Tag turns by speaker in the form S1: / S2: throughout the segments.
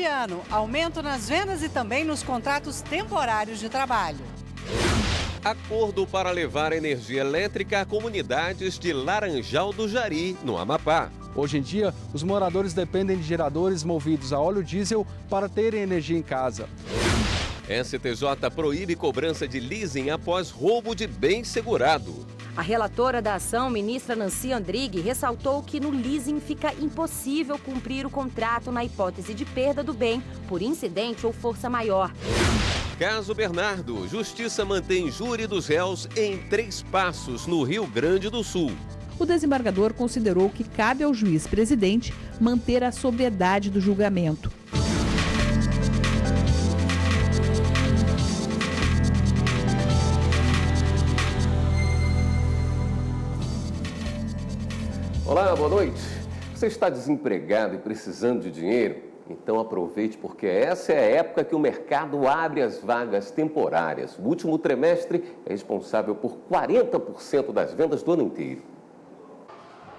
S1: de ano, aumento nas vendas e também nos contratos temporários de trabalho.
S2: Acordo para levar energia elétrica a comunidades de Laranjal do Jari, no Amapá.
S3: Hoje em dia, os moradores dependem de geradores movidos a óleo diesel para terem energia em casa.
S2: STJ proíbe cobrança de leasing após roubo de bem segurado.
S4: A relatora da ação, ministra Nancy Andrighi, ressaltou que no leasing fica impossível cumprir o contrato na hipótese de perda do bem por incidente ou força maior.
S2: Caso Bernardo, Justiça mantém júri dos réus em 3 Passos, no Rio Grande do Sul.
S5: O desembargador considerou que cabe ao juiz-presidente manter a sobriedade do julgamento.
S2: Olá, boa noite. Você está desempregado e precisando de dinheiro? Então aproveite, porque essa é a época que o mercado abre as vagas temporárias. O último trimestre é responsável por 40% das vendas do ano inteiro.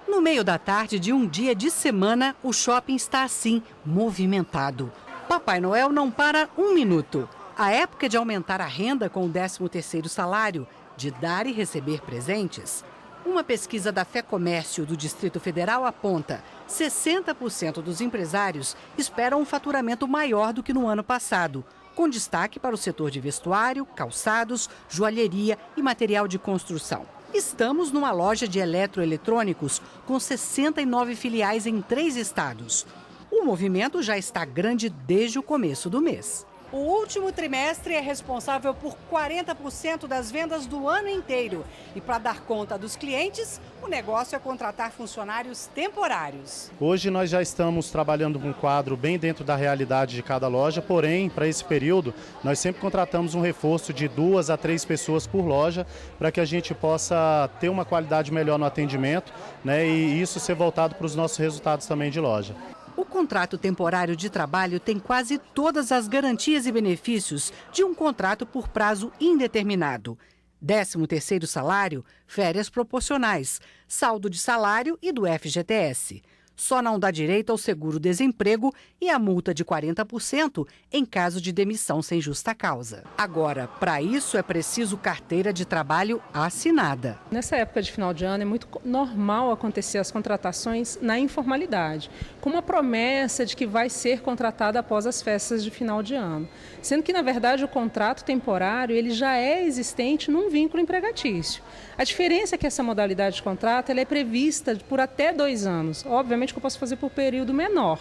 S1: No meio da tarde de um dia de semana, o shopping está assim, movimentado. Papai Noel não para um minuto. A época é de aumentar a renda com o 13º salário, de dar e receber presentes. Uma pesquisa da FEComércio do Distrito Federal aponta que 60% dos empresários esperam um faturamento maior do que no ano passado, com destaque para o setor de vestuário, calçados, joalheria e material de construção. Estamos numa loja de eletroeletrônicos com 69 filiais em 3 estados. O movimento já está grande desde o começo do mês. O último trimestre é responsável por 40% das vendas do ano inteiro. E para dar conta dos clientes, o negócio é contratar funcionários temporários.
S6: Hoje nós já estamos trabalhando com um quadro bem dentro da realidade de cada loja, porém, para esse período, nós sempre contratamos um reforço de 2 a 3 pessoas por loja, para que a gente possa ter uma qualidade melhor no atendimento, né, e isso ser voltado para os nossos resultados também de loja.
S1: O contrato temporário de trabalho tem quase todas as garantias e benefícios de um contrato por prazo indeterminado. 13º salário, férias proporcionais, saldo de salário e do FGTS. Só não dá direito ao seguro-desemprego e a multa de 40% em caso de demissão sem justa causa. Agora, para isso é preciso carteira de trabalho assinada.
S7: Nessa época de final de ano é muito normal acontecer as contratações na informalidade, com uma promessa de que vai ser contratada após as festas de final de ano. Sendo que, na verdade, o contrato temporário ele já é existente num vínculo empregatício. A diferença é que essa modalidade de contrato ela é prevista por até 2 anos. Obviamente que eu posso fazer por período menor,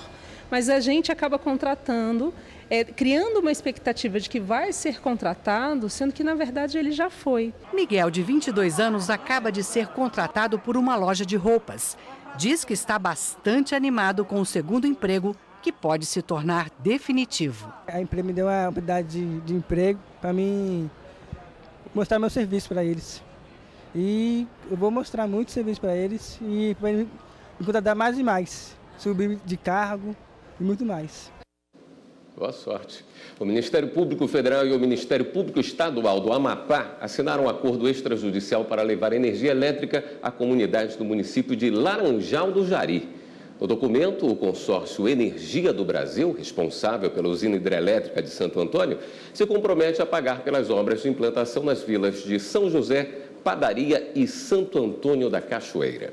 S7: mas a gente acaba contratando, criando uma expectativa de que vai ser contratado, sendo que na verdade ele já foi.
S1: Miguel, de 22 anos, acaba de ser contratado por uma loja de roupas. Diz que está bastante animado com o segundo emprego, que pode se tornar definitivo.
S8: A empresa me deu uma oportunidade de emprego para mim mostrar meu serviço para eles. E eu vou mostrar muito serviço para eles e para me contratar mais e mais, subir de cargo e muito mais.
S2: Boa sorte. O Ministério Público Federal e o Ministério Público Estadual do Amapá assinaram um acordo extrajudicial para levar energia elétrica a comunidades do município de Laranjal do Jari. No documento, o consórcio Energia do Brasil, responsável pela usina hidrelétrica de Santo Antônio, se compromete a pagar pelas obras de implantação nas vilas de São José, Padaria e Santo Antônio da Cachoeira.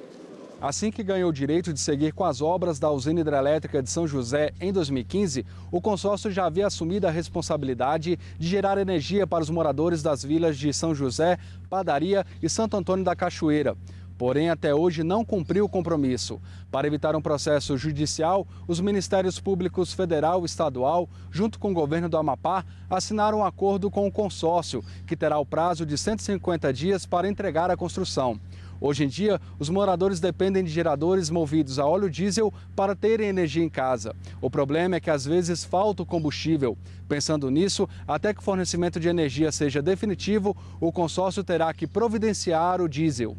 S3: Assim que ganhou o direito de seguir com as obras da usina hidrelétrica de São José em 2015, o consórcio já havia assumido a responsabilidade de gerar energia para os moradores das vilas de São José, Padaria e Santo Antônio da Cachoeira. Porém, até hoje não cumpriu o compromisso. Para evitar um processo judicial, os Ministérios Públicos Federal e Estadual, junto com o governo do Amapá, assinaram um acordo com o consórcio, que terá o prazo de 150 dias para entregar a construção. Hoje em dia, os moradores dependem de geradores movidos a óleo diesel para terem energia em casa. O problema é que às vezes falta o combustível. Pensando nisso, até que o fornecimento de energia seja definitivo, o consórcio terá que providenciar o diesel.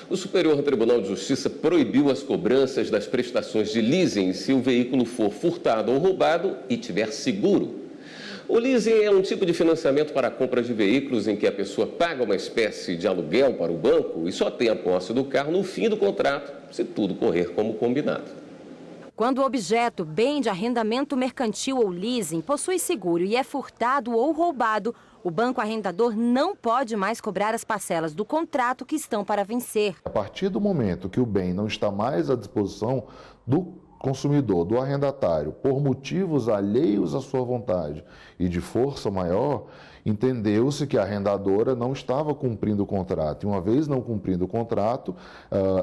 S2: O Superior Tribunal de Justiça proibiu as cobranças das prestações de leasing se o veículo for furtado ou roubado e tiver seguro. O leasing é um tipo de financiamento para a compra de veículos em que a pessoa paga uma espécie de aluguel para o banco e só tem a posse do carro no fim do contrato, se tudo correr como combinado.
S4: Quando o objeto, bem de arrendamento mercantil ou leasing, possui seguro e é furtado ou roubado, o banco arrendador não pode mais cobrar as parcelas do contrato que estão para vencer.
S9: A partir do momento que o bem não está mais à disposição do consumidor, do arrendatário, por motivos alheios à sua vontade e de força maior, entendeu-se que a arrendadora não estava cumprindo o contrato. E uma vez não cumprindo o contrato,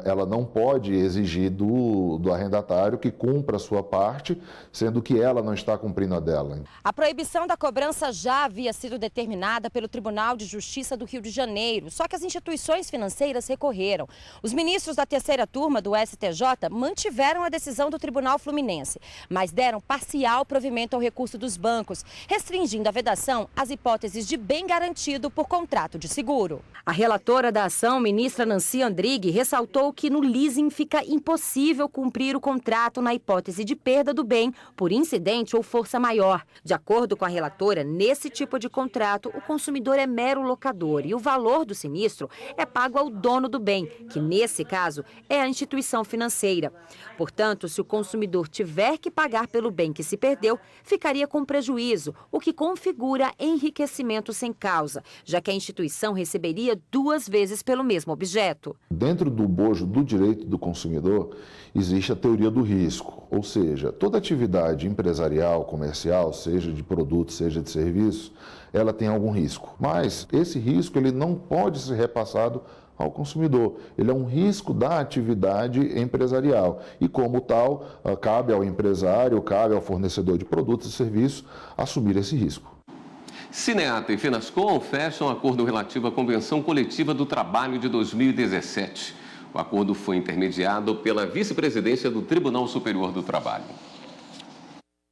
S9: ela não pode exigir do arrendatário que cumpra a sua parte, sendo que ela não está cumprindo a dela.
S4: A proibição da cobrança já havia sido determinada pelo Tribunal de Justiça do Rio de Janeiro, só que as instituições financeiras recorreram. Os ministros da terceira turma do STJ mantiveram a decisão do Tribunal Fluminense, mas deram parcial provimento ao recurso dos bancos, restringindo a vedação às hipóteses de bem garantido por contrato de seguro. A relatora da ação, ministra Nancy Andrighi, ressaltou que no leasing fica impossível cumprir o contrato na hipótese de perda do bem por incidente ou força maior. De acordo com a relatora, nesse tipo de contrato, o consumidor é mero locador e o valor do sinistro é pago ao dono do bem, que nesse caso é a instituição financeira. Portanto, se o consumidor tiver que pagar pelo bem que se perdeu, ficaria com prejuízo, o que configura enriquecimento sem causa, já que a instituição receberia 2 vezes pelo mesmo objeto.
S9: Dentro do bojo do direito do consumidor, existe a teoria do risco, ou seja, toda atividade empresarial, comercial, seja de produto, seja de serviço, ela tem algum risco. Mas esse risco ele não pode ser repassado ao consumidor. Ele é um risco da atividade empresarial e, como tal, cabe ao empresário, cabe ao fornecedor de produtos e serviços assumir esse risco.
S2: Cineata e Finascom fecham acordo relativo à Convenção Coletiva do Trabalho de 2017. O acordo foi intermediado pela vice-presidência do Tribunal Superior do Trabalho.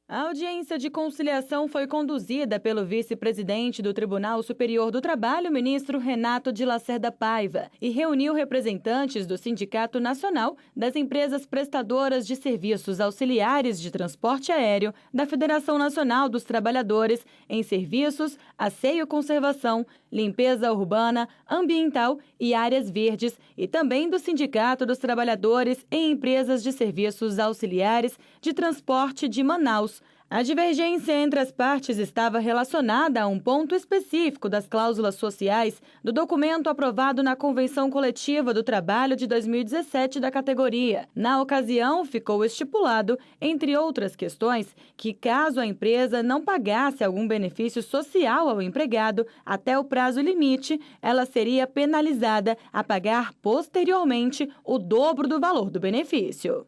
S10: A audiência de conciliação foi conduzida pelo vice-presidente do Tribunal Superior do Trabalho, ministro Renato de Lacerda Paiva, e reuniu representantes do Sindicato Nacional das Empresas Prestadoras de Serviços Auxiliares de Transporte Aéreo, da Federação Nacional dos Trabalhadores em Serviços, Asseio e Conservação, Limpeza Urbana, Ambiental e Áreas Verdes, e também do Sindicato dos Trabalhadores em Empresas de Serviços Auxiliares de Transporte de Manaus. A divergência entre as partes estava relacionada a um ponto específico das cláusulas sociais do documento aprovado na Convenção Coletiva do Trabalho de 2017 da categoria. Na ocasião, ficou estipulado, entre outras questões, que caso a empresa não pagasse algum benefício social ao empregado até o prazo limite, ela seria penalizada a pagar posteriormente o dobro do valor do benefício.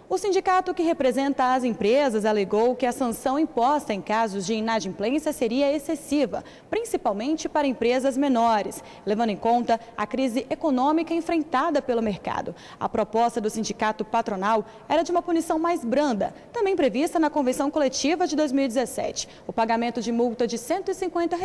S10: O sindicato que representa as empresas alegou que a sanção imposta em casos de inadimplência seria excessiva, principalmente para empresas menores, levando em conta a crise econômica enfrentada pelo mercado. A proposta do sindicato patronal era de uma punição mais branda, também prevista na Convenção Coletiva de 2017, o pagamento de multa de R$ 150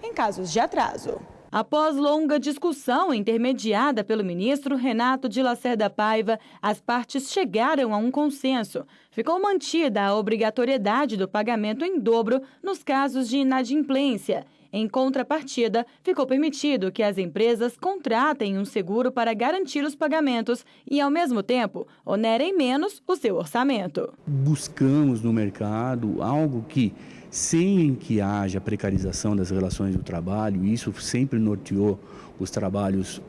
S10: em casos de atraso. Após longa discussão intermediada pelo ministro Renato de Lacerda Paiva, as partes chegaram a um consenso. Ficou mantida a obrigatoriedade do pagamento em dobro nos casos de inadimplência. Em contrapartida, ficou permitido que as empresas contratem um seguro para garantir os pagamentos e, ao mesmo tempo, onerem menos o seu orçamento.
S11: Buscamos no mercado algo que, sem que haja precarização das relações do trabalho, isso sempre norteou os trabalhos,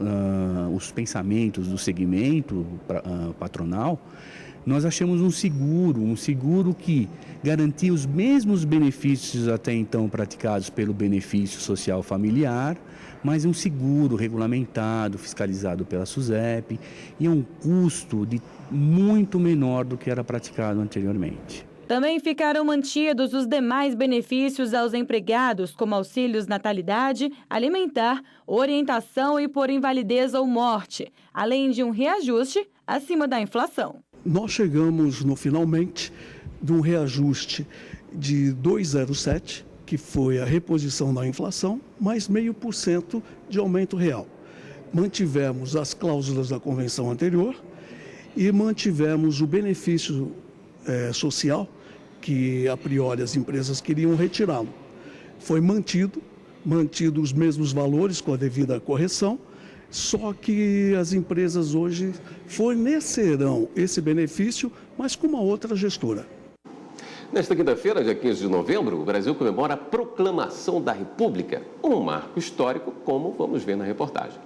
S11: os pensamentos do segmento patronal, nós achamos um seguro que garantia os mesmos benefícios até então praticados pelo benefício social familiar, mas um seguro regulamentado, fiscalizado pela SUSEP, e é um custo muito menor do que era praticado anteriormente.
S10: Também ficaram mantidos os demais benefícios aos empregados, como auxílios natalidade, alimentar, orientação e por invalidez ou morte, além de um reajuste acima da inflação.
S12: Nós chegamos finalmente de um reajuste de 2,07, que foi a reposição da inflação, mais 0,5% de aumento real. Mantivemos as cláusulas da convenção anterior e mantivemos o benefício social, que a priori as empresas queriam retirá-lo. Foi mantido os mesmos valores com a devida correção, só que as empresas hoje fornecerão esse benefício, mas com uma outra gestora.
S2: Nesta quinta-feira, dia 15 de novembro, o Brasil comemora a Proclamação da República, um marco histórico, como vamos ver na reportagem.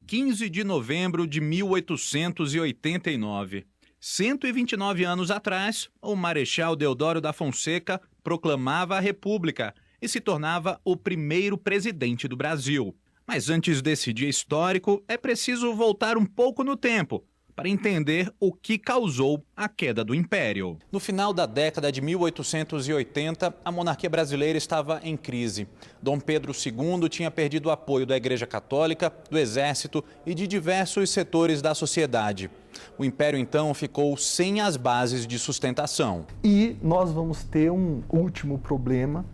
S13: 15 de novembro de 1889. 129 anos atrás, o Marechal Deodoro da Fonseca proclamava a República e se tornava o primeiro presidente do Brasil. Mas antes desse dia histórico, é preciso voltar um pouco no tempo para entender o que causou a queda do Império. No final da década de 1880, a monarquia brasileira estava em crise. Dom Pedro II tinha perdido o apoio da Igreja Católica, do Exército e de diversos setores da sociedade. O Império, então, ficou sem as bases de sustentação.
S14: E nós vamos ter um último problema,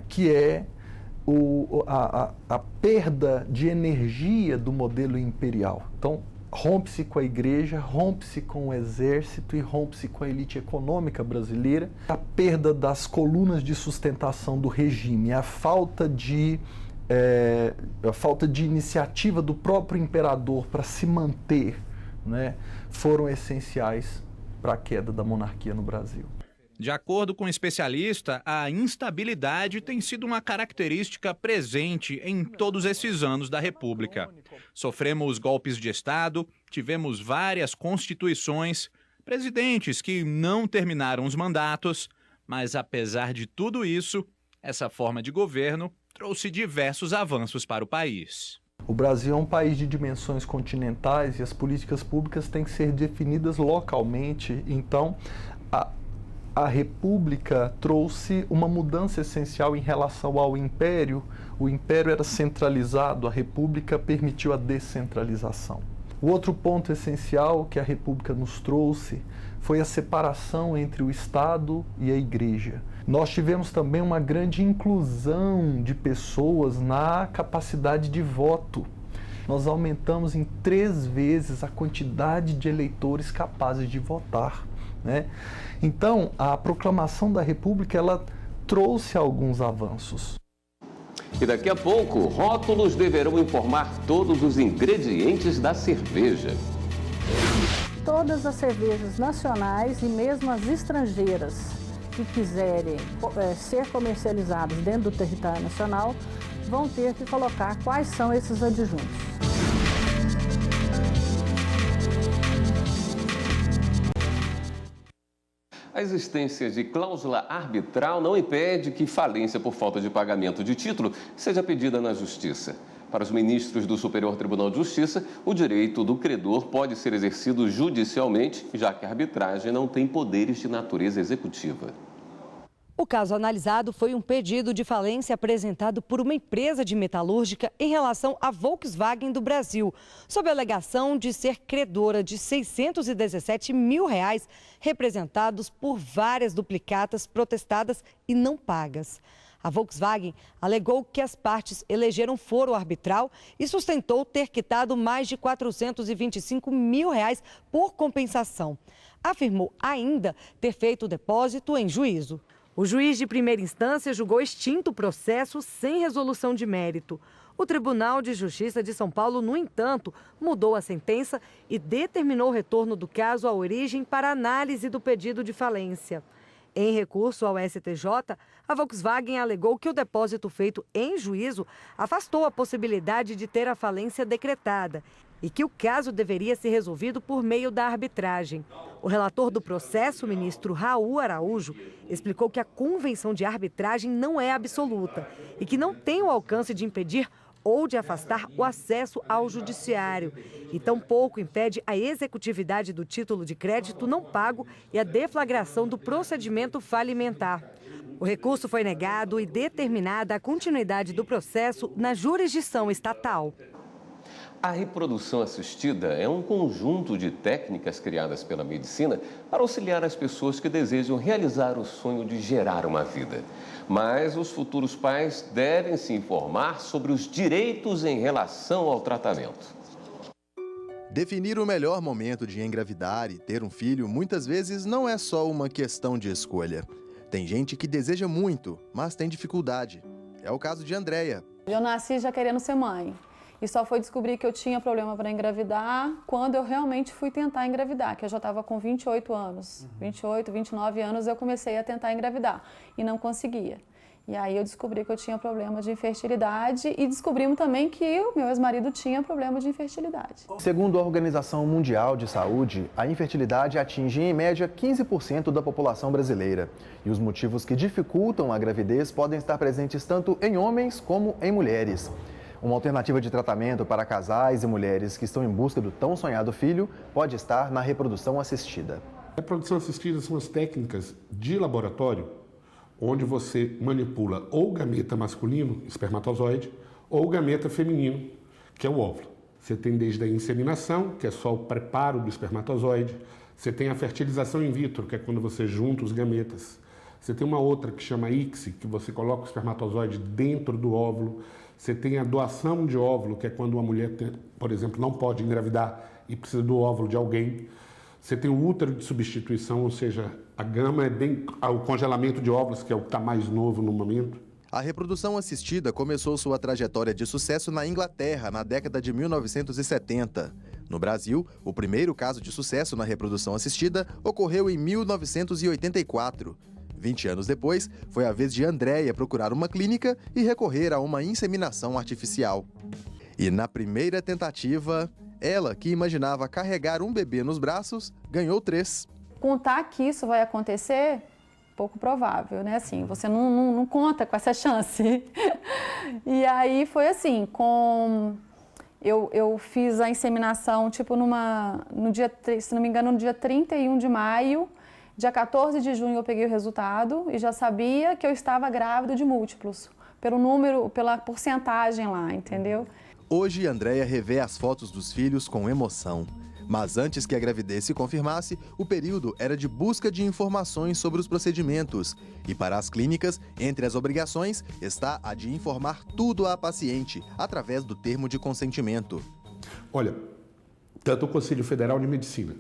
S14: que é a perda de energia do modelo imperial. Então, rompe-se com a igreja, rompe-se com o exército e rompe-se com a elite econômica brasileira. A perda das colunas de sustentação do regime, a falta de iniciativa do próprio imperador para se manter, né, foram essenciais para a queda da monarquia no Brasil.
S13: De acordo com o especialista, a instabilidade tem sido uma característica presente em todos esses anos da República. Sofremos golpes de Estado, tivemos várias constituições, presidentes que não terminaram os mandatos, mas apesar de tudo isso, essa forma de governo trouxe diversos avanços para o país.
S14: O Brasil é um país de dimensões continentais e as políticas públicas têm que ser definidas localmente, então a República trouxe uma mudança essencial em relação ao Império. O Império era centralizado, a República permitiu a descentralização. O outro ponto essencial que a República nos trouxe foi a separação entre o Estado e a Igreja. Nós tivemos também uma grande inclusão de pessoas na capacidade de voto. Nós aumentamos em 3 vezes a quantidade de eleitores capazes de votar, né? Então, a proclamação da República, ela trouxe alguns avanços.
S2: E daqui a pouco, rótulos deverão informar todos os ingredientes da cerveja.
S15: Todas as cervejas nacionais e mesmo as estrangeiras que quiserem ser comercializadas dentro do território nacional vão ter que colocar quais são esses adjuntos.
S2: A existência de cláusula arbitral não impede que falência por falta de pagamento de título seja pedida na Justiça. Para os ministros do Superior Tribunal de Justiça, o direito do credor pode ser exercido judicialmente, já que a arbitragem não tem poderes de natureza executiva.
S4: O caso analisado foi um pedido de falência apresentado por uma empresa de metalúrgica em relação à Volkswagen do Brasil, sob a alegação de ser credora de R$ 617 mil, representados por várias duplicatas protestadas e não pagas. A Volkswagen alegou que as partes elegeram foro arbitral e sustentou ter quitado mais de R$ 425 mil por compensação. Afirmou ainda ter feito o depósito em juízo. O juiz de primeira instância julgou extinto o processo sem resolução de mérito. O Tribunal de Justiça de São Paulo, no entanto, mudou a sentença e determinou o retorno do caso à origem para análise do pedido de falência. Em recurso ao STJ, a Volkswagen alegou que o depósito feito em juízo afastou a possibilidade de ter a falência decretada e que o caso deveria ser resolvido por meio da arbitragem. O relator do processo, o ministro Raul Araújo, explicou que a convenção de arbitragem não é absoluta e que não tem o alcance de impedir ou de afastar o acesso ao judiciário e tampouco impede a executividade do título de crédito não pago e a deflagração do procedimento falimentar. O recurso foi negado e determinada a continuidade do processo na jurisdição estatal.
S2: A reprodução assistida é um conjunto de técnicas criadas pela medicina para auxiliar as pessoas que desejam realizar o sonho de gerar uma vida. Mas os futuros pais devem se informar sobre os direitos em relação ao tratamento.
S16: Definir o melhor momento de engravidar e ter um filho muitas vezes não é só uma questão de escolha. Tem gente que deseja muito, mas tem dificuldade. É o caso de Andréia.
S17: Eu nasci já querendo ser mãe. E só foi descobrir que eu tinha problema para engravidar quando eu realmente fui tentar engravidar, que eu já estava com 28 anos. 28, 29 anos eu comecei a tentar engravidar e não conseguia. E aí eu descobri que eu tinha problema de infertilidade e descobrimos também que o meu ex-marido tinha problema de infertilidade.
S16: Segundo a Organização Mundial de Saúde, a infertilidade atinge em média 15% da população brasileira. E os motivos que dificultam a gravidez podem estar presentes tanto em homens como em mulheres. Uma alternativa de tratamento para casais e mulheres que estão em busca do tão sonhado filho pode estar na reprodução assistida.
S18: A reprodução assistida são as técnicas de laboratório onde você manipula ou o gameta masculino, espermatozoide, ou o gameta feminino, que é o óvulo. Você tem desde a inseminação, que é só o preparo do espermatozoide. Você tem a fertilização in vitro, que é quando você junta os gametas. Você tem uma outra que chama ICSI, que você coloca o espermatozoide dentro do óvulo. Você tem a doação de óvulo, que é quando uma mulher, por exemplo, não pode engravidar e precisa do óvulo de alguém. Você tem o útero de substituição, ou seja, a gama é bem o congelamento de óvulos, que é o que está mais novo no momento.
S16: A reprodução assistida começou sua trajetória de sucesso na Inglaterra, na década de 1970. No Brasil, o primeiro caso de sucesso na reprodução assistida ocorreu em 1984. 20 anos depois, foi a vez de Andréia procurar uma clínica e recorrer a uma inseminação artificial. E na primeira tentativa, ela, que imaginava carregar um bebê nos braços, ganhou 3.
S17: Contar que isso vai acontecer, pouco provável, né? Assim, você não conta com essa chance. E aí foi assim, eu fiz a inseminação, tipo, no dia, se não me engano, no dia 31 de maio, dia 14 de junho eu peguei o resultado e já sabia que eu estava grávida de múltiplos, pelo número, pela porcentagem lá, entendeu?
S16: Hoje, Andréia revê as fotos dos filhos com emoção. Mas antes que a gravidez se confirmasse, o período era de busca de informações sobre os procedimentos. E para as clínicas, entre as obrigações, está a de informar tudo à paciente, através do termo de consentimento.
S18: Olha, tanto o Conselho Federal de Medicina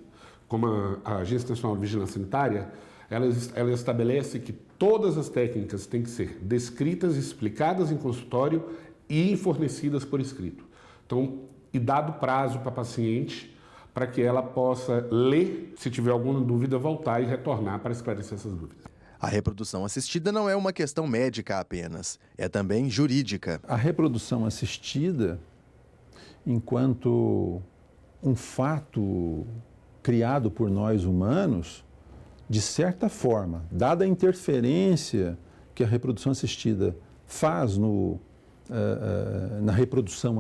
S18: como a Agência Nacional de Vigilância Sanitária, ela estabelece que todas as técnicas têm que ser descritas, explicadas em consultório e fornecidas por escrito. Então, e dado prazo para a paciente, para que ela possa ler, se tiver alguma dúvida, voltar e retornar para esclarecer essas dúvidas.
S16: A reprodução assistida não é uma questão médica apenas, é também jurídica.
S19: A reprodução assistida, enquanto um fato criado por nós humanos, de certa forma, dada a interferência que a reprodução assistida faz na reprodução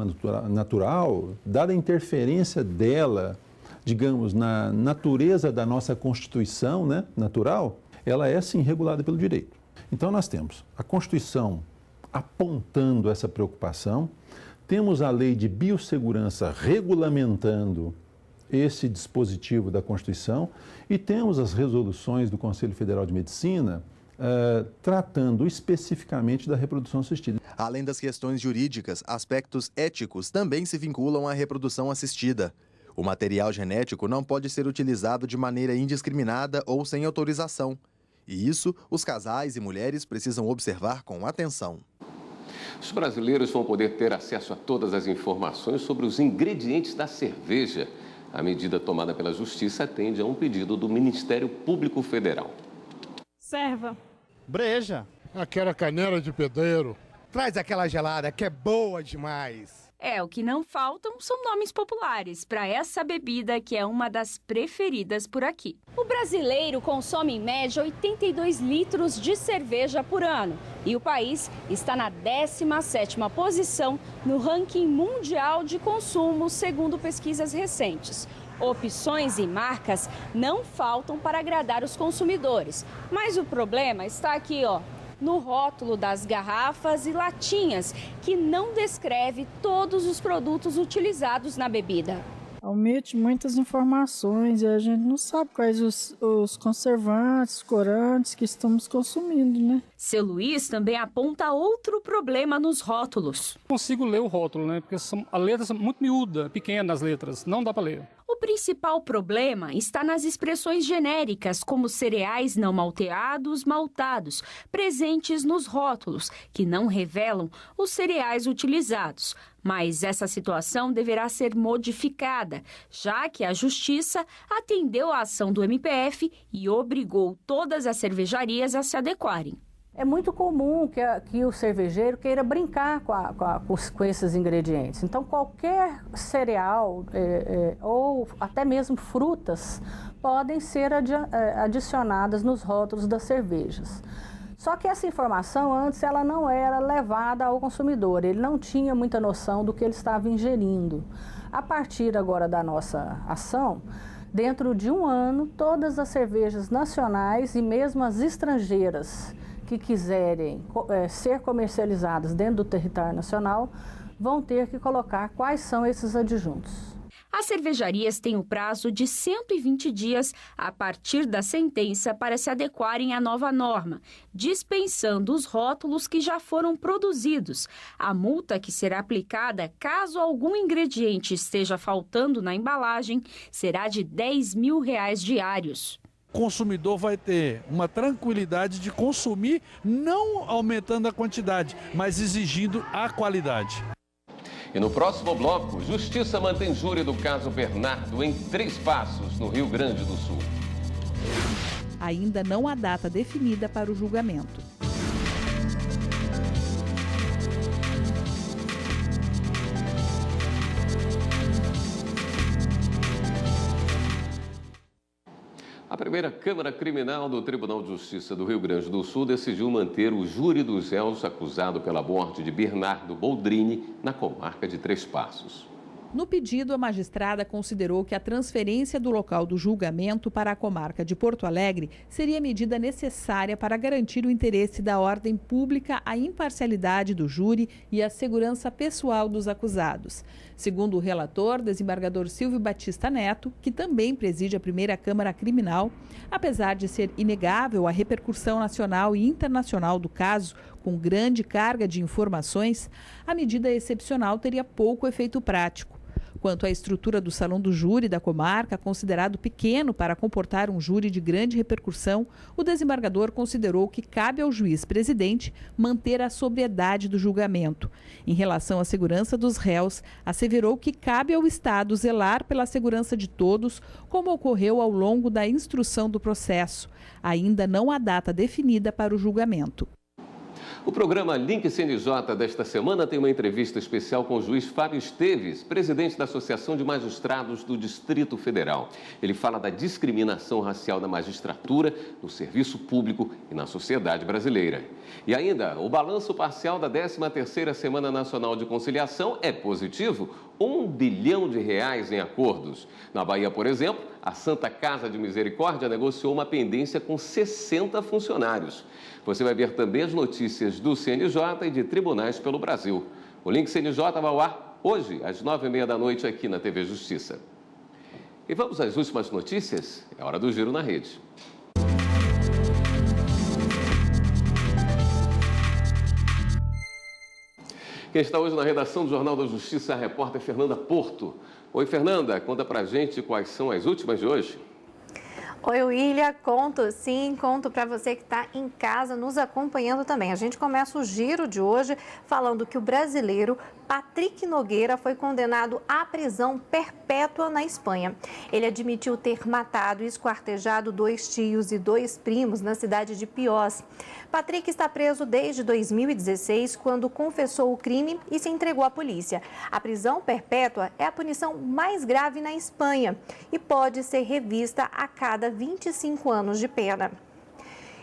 S19: natural, dada a interferência dela, digamos, na natureza da nossa Constituição, né, natural, ela é sim regulada pelo direito. Então nós temos a Constituição apontando essa preocupação, temos a Lei de Biossegurança regulamentando esse dispositivo da Constituição e temos as resoluções do Conselho Federal de Medicina tratando especificamente da reprodução assistida.
S16: Além das questões jurídicas, aspectos éticos também se vinculam à reprodução assistida. O material genético não pode ser utilizado de maneira indiscriminada ou sem autorização. E isso, os casais e mulheres precisam observar com atenção.
S2: Os brasileiros vão poder ter acesso a todas as informações sobre os ingredientes da cerveja. A medida tomada pela Justiça atende a um pedido do Ministério Público Federal.
S20: Serva.
S21: Breja. Aquela canela de pedreiro.
S22: Traz aquela gelada que é boa demais.
S20: O que não faltam são nomes populares para essa bebida que é uma das preferidas por aqui.
S4: O brasileiro consome em média 82 litros de cerveja por ano. E o país está na 17ª posição no ranking mundial de consumo, segundo pesquisas recentes. Opções e marcas não faltam para agradar os consumidores. Mas o problema está aqui, no rótulo das garrafas e latinhas, que não descreve todos os produtos utilizados na bebida.
S23: Omite muitas informações e a gente não sabe quais os conservantes, corantes que estamos consumindo, né?
S20: Seu Luiz também aponta outro problema nos rótulos.
S24: Consigo ler o rótulo, né? Porque a letra é muito miúda, pequena as letras, não dá para ler.
S20: O O principal problema está nas expressões genéricas, como cereais não malteados, maltados, presentes nos rótulos, que não revelam os cereais utilizados. Mas essa situação deverá ser modificada, já que a Justiça atendeu à ação do MPF e obrigou todas as cervejarias a se adequarem.
S15: É muito comum que o cervejeiro queira brincar com esses ingredientes. Então, qualquer cereal ou até mesmo frutas podem ser adicionadas nos rótulos das cervejas. Só que essa informação antes ela não era levada ao consumidor, ele não tinha muita noção do que ele estava ingerindo. A partir agora da nossa ação, dentro de um ano, todas as cervejas nacionais e mesmo as estrangeiras que quiserem ser comercializadas dentro do território nacional vão ter que colocar quais são esses adjuntos.
S20: As cervejarias têm o prazo de 120 dias a partir da sentença para se adequarem à nova norma, dispensando os rótulos que já foram produzidos. A multa que será aplicada caso algum ingrediente esteja faltando na embalagem será de R$10 mil diários.
S5: O consumidor vai ter uma tranquilidade de consumir, não aumentando a quantidade, mas exigindo a qualidade.
S2: E no próximo bloco, Justiça mantém júri do caso Bernardo em 3 Passos, no Rio Grande do Sul.
S6: Ainda não há data definida para o julgamento.
S2: A primeira Câmara Criminal do Tribunal de Justiça do Rio Grande do Sul decidiu manter o júri dos réus acusado pela morte de Bernardo Boldrini na comarca de 3 Passos.
S6: No pedido, a magistrada considerou que a transferência do local do julgamento para a comarca de Porto Alegre seria medida necessária para garantir o interesse da ordem pública, a imparcialidade do júri e a segurança pessoal dos acusados. Segundo o relator, desembargador Silvio Batista Neto, que também preside a primeira Câmara Criminal, apesar de ser inegável a repercussão nacional e internacional do caso, com grande carga de informações, a medida excepcional teria pouco efeito prático. Quanto à estrutura do Salão do Júri da comarca, considerado pequeno para comportar um júri de grande repercussão, o desembargador considerou que cabe ao juiz-presidente manter a sobriedade do julgamento. Em relação à segurança dos réus, asseverou que cabe ao Estado zelar pela segurança de todos, como ocorreu ao longo da instrução do processo. Ainda não há data definida para o julgamento.
S2: O programa Link CNJ desta semana tem uma entrevista especial com o juiz Fábio Esteves, presidente da Associação de Magistrados do Distrito Federal. Ele fala da discriminação racial na magistratura, no serviço público e na sociedade brasileira. E ainda, o balanço parcial da 13ª Semana Nacional de Conciliação é positivo, R$1 bilhão em acordos. Na Bahia, por exemplo, a Santa Casa de Misericórdia negociou uma pendência com 60 funcionários. Você vai ver também as notícias do CNJ e de tribunais pelo Brasil. O Link CNJ vai ao ar hoje, às 9h30 da noite, aqui na TV Justiça. E vamos às últimas notícias? É hora do Giro na Rede. Quem está hoje na redação do Jornal da Justiça é a repórter Fernanda Porto. Oi, Fernanda, conta pra gente quais são as últimas de hoje.
S7: Oi, William, conto para você que está em casa nos acompanhando também. A gente começa o giro de hoje falando que o brasileiro Patrick Nogueira foi condenado à prisão perpétua na Espanha. Ele admitiu ter matado e esquartejado 2 tios e 2 primos na cidade de Piós. Patrick está preso desde 2016, quando confessou o crime e se entregou à polícia. A prisão perpétua é a punição mais grave na Espanha e pode ser revista a cada 25 anos de pena.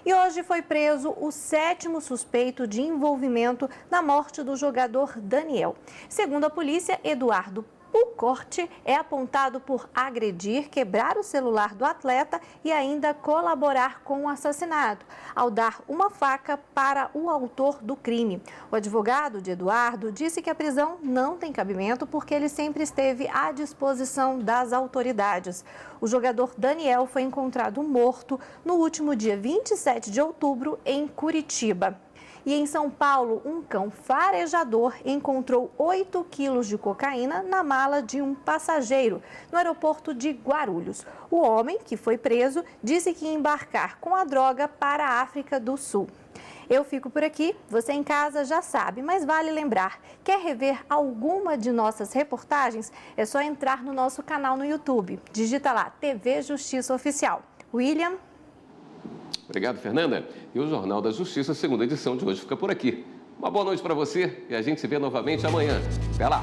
S7: E hoje foi preso o 7º suspeito de envolvimento na morte do jogador Daniel. Segundo a polícia, Eduardo Pucorte é apontado por agredir, quebrar o celular do atleta e ainda colaborar com o assassinato, ao dar uma faca para o autor do crime. O advogado de Eduardo disse que a prisão não tem cabimento porque ele sempre esteve à disposição das autoridades. O jogador Daniel foi encontrado morto no último dia 27 de outubro em Curitiba. E em São Paulo, um cão farejador encontrou 8 quilos de cocaína na mala de um passageiro no aeroporto de Guarulhos. O homem, que foi preso, disse que ia embarcar com a droga para a África do Sul. Eu fico por aqui, você em casa já sabe, mas vale lembrar, quer rever alguma de nossas reportagens? É só entrar no nosso canal no YouTube. Digita lá, TV Justiça Oficial. William?
S2: Obrigado, Fernanda. E o Jornal da Justiça, segunda edição de hoje, fica por aqui. Uma boa noite para você e a gente se vê novamente amanhã. Até lá!